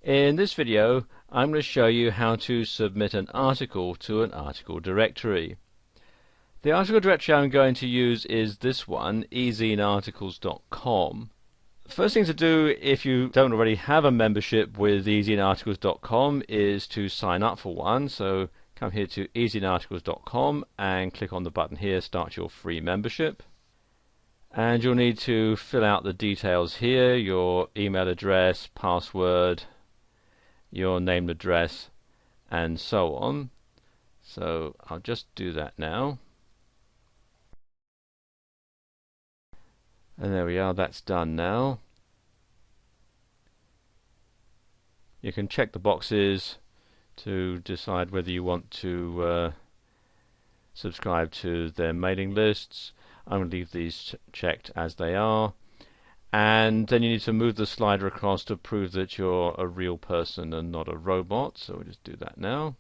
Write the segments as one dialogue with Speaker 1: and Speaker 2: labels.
Speaker 1: In this video, I'm going to show you how to submit an article to an article directory. The article directory I'm going to use is this one, ezinearticles.com. First thing to do if you don't already have a membership with ezinearticles.com is to sign up for one. So come here to ezinearticles.com and click on the button here, Start Your Free Membership. And you'll need to fill out the details here, your email address, password, your name and address, and so on. So I'll just do that now. And there we are, that's done now. You can check the boxes to decide whether you want to subscribe to their mailing lists. I'm going to leave these checked as they are. And then you need to move the slider across to prove that you're a real person and not a robot. So we'll just do that now.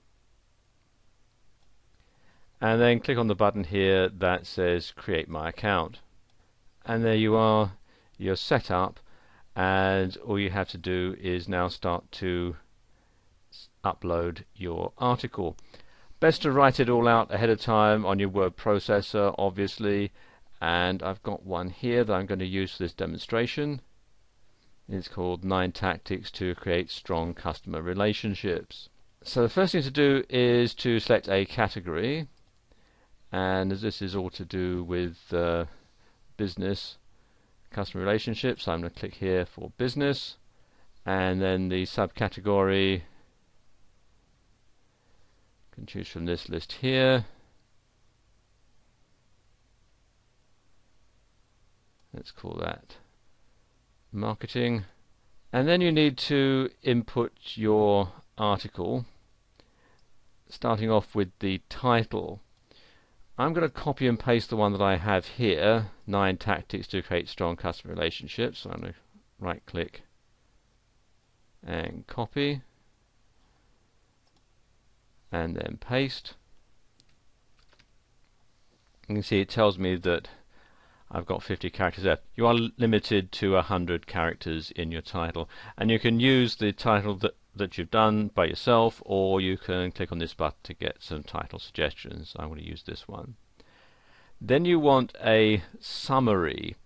Speaker 1: And then click on the button here that says Create My Account. And there you are, you're set up, and all you have to do is now start to upload your article. Best to write it all out ahead of time on your word processor, obviously. And I've got one here that I'm going to use for this demonstration. It's called 9 Tactics to Create Strong Customer Relationships. So the first thing to do is to select a category, and as this is all to do with business customer relationships, I'm going to click here for business, and then the subcategory, you can choose from this list here. Let's call that marketing. And then you need to input your article, starting off with the title. I'm going to copy and paste the one that I have here, 9 Tactics to Create Strong Customer Relationships. So I'm going to right click and copy, and then paste. You can see it tells me that I've got 50 characters there. You are limited to 100 characters in your title, and you can use the title that you've done by yourself, or you can click on this button to get some title suggestions. I'm going to use this one. Then you want a summary,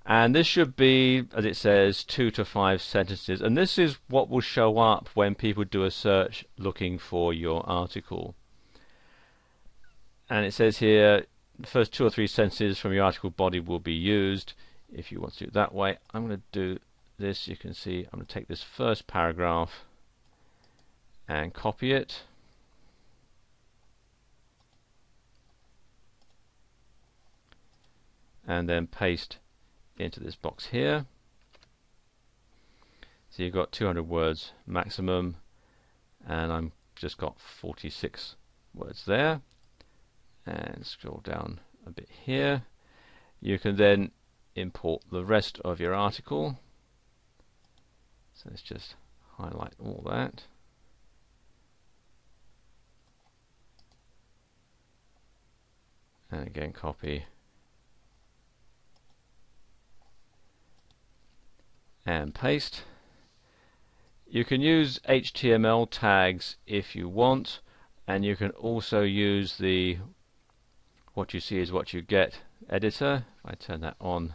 Speaker 1: and this should be, as it says, 2 to 5 sentences, and this is what will show up when people do a search looking for your article. And it says here the first 2 or 3 sentences from your article body will be used. If you want to do it that way, I'm going to do this. You can see I'm going to take this first paragraph and copy it, and then paste into this box here. So you've got 200 words maximum, and I'm just got 46 words there. And scroll down a bit here. You can then import the rest of your article. So let's just highlight all that. And again copy and paste. You can use HTML tags if you want, and you can also use the what you see is what you get editor. If I turn that on,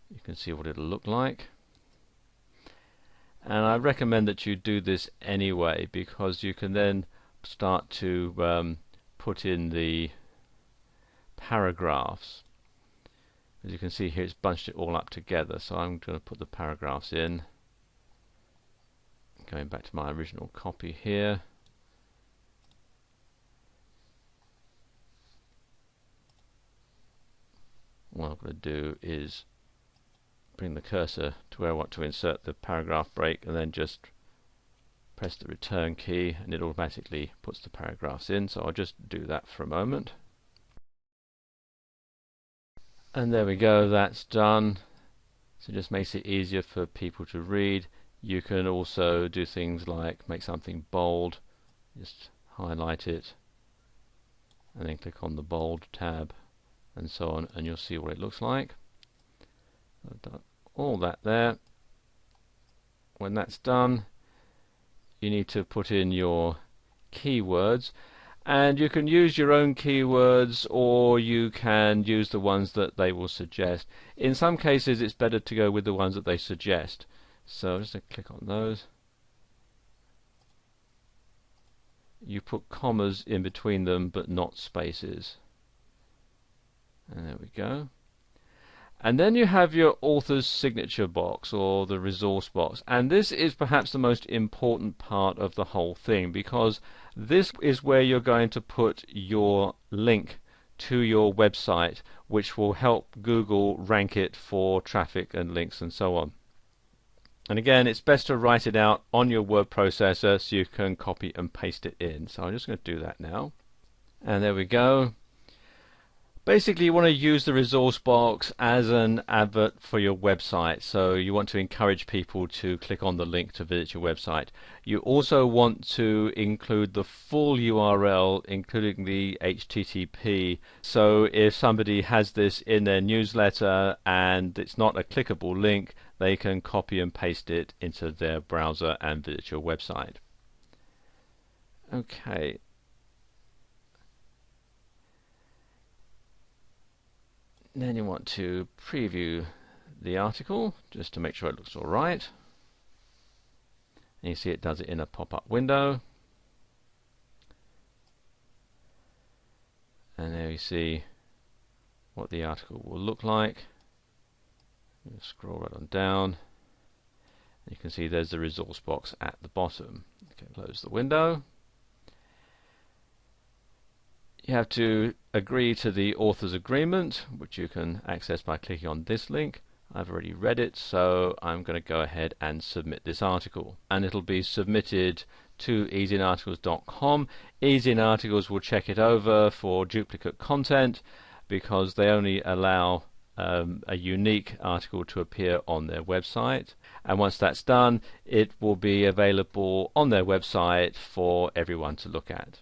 Speaker 1: you can see what it'll look like. And I recommend that you do this anyway, because you can then start to put in the paragraphs. As you can see here, it's bunched it all up together, so I'm going to put the paragraphs in. Going back to my original copy here. What I'm going to do is bring the cursor to where I want to insert the paragraph break, and then just press the return key, and it automatically puts the paragraphs in. So I'll just do that for a moment. And there we go, that's done. So it just makes it easier for people to read. You can also do things like make something bold, just highlight it, and then click on the bold tab, and so on, and you'll see what it looks like. I've done all that there. When that's done, you need to put in your keywords, and you can use your own keywords or you can use the ones that they will suggest. In some cases it's better to go with the ones that they suggest, so just click on those. You put commas in between them but not spaces, and there we go. And then you have your author's signature box, or the resource box, and this is perhaps the most important part of the whole thing, because this is where you're going to put your link to your website, which will help Google rank it for traffic and links and so on. And again, it's best to write it out on your word processor so you can copy and paste it in. So I'm just going to do that now, and there we go. Basically, you want to use the resource box as an advert for your website, so you want to encourage people to click on the link to visit your website. You also want to include the full URL, including the HTTP, so if somebody has this in their newsletter and it's not a clickable link, they can copy and paste it into their browser and visit your website. Okay. Then you want to preview the article just to make sure it looks alright. And you see it does it in a pop-up window. And there you see what the article will look like. You scroll right on down. And you can see there's the resource box at the bottom. Okay, close the window. You have to agree to the author's agreement, which you can access by clicking on this link. I've already read it, so I'm going to go ahead and submit this article. And it'll be submitted to EasyInArticles.com. EasyInArticles will check it over for duplicate content, because they only allow a unique article to appear on their website. And once that's done, it will be available on their website for everyone to look at.